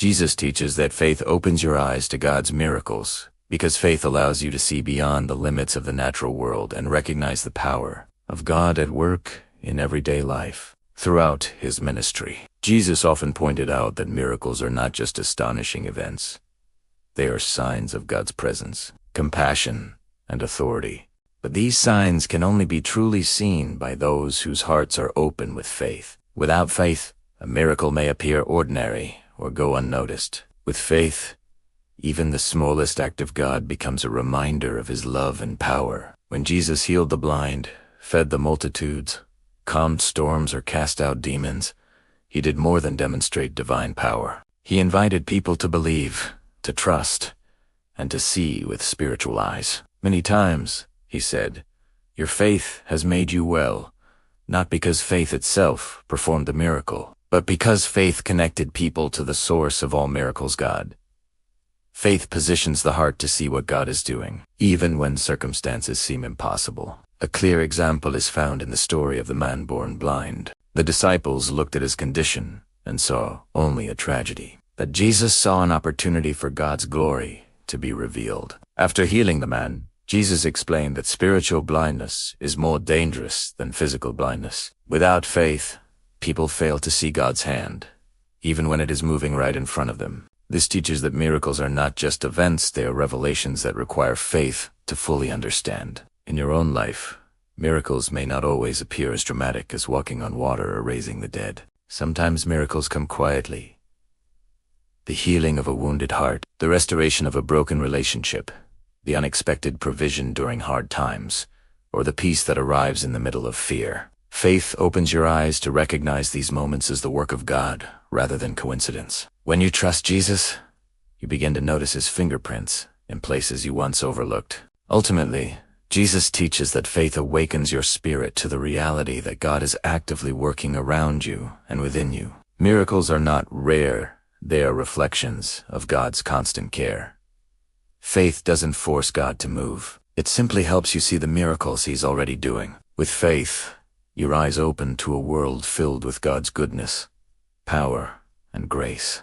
Jesus teaches that faith opens your eyes to God's miracles, because faith allows you to see beyond the limits of the natural world and recognize the power of God at work in everyday life. Throughout his ministry, Jesus often pointed out that miracles are not just astonishing events. They are signs of God's presence, compassion, and authority. But these signs can only be truly seen by those whose hearts are open with faith. Without faith, a miracle may appear ordinary or go unnoticed. With faith, even the smallest act of God becomes a reminder of his love and power. When Jesus healed the blind, fed the multitudes, calmed storms, or cast out demons, he did more than demonstrate divine power. He invited people to believe, to trust, and to see with spiritual eyes. Many times, he said, "Your faith has made you well," not because faith itself performed the miracle, but because faith connected people to the source of all miracles, God. Faith positions the heart to see what God is doing, even when circumstances seem impossible. A clear example is found in the story of the man born blind. The disciples looked at his condition and saw only a tragedy. But Jesus saw an opportunity for God's glory to be revealed. After healing the man, Jesus explained that spiritual blindness is more dangerous than physical blindness. Without faith, people fail to see God's hand, even when it is moving right in front of them. This teaches that miracles are not just events, they are revelations that require faith to fully understand. In your own life, miracles may not always appear as dramatic as walking on water or raising the dead. Sometimes miracles come quietly. The healing of a wounded heart, the restoration of a broken relationship, the unexpected provision during hard times, or the peace that arrives in the middle of fear. Faith opens your eyes to recognize these moments as the work of God rather than coincidence. When you trust Jesus, you begin to notice his fingerprints in places you once overlooked. Ultimately, Jesus teaches that faith awakens your spirit to the reality that God is actively working around you and within you. Miracles are not rare, they are reflections of God's constant care. Faith doesn't force God to move. It simply helps you see the miracles he's already doing. With faith, your eyes open to a world filled with God's goodness, power, and grace.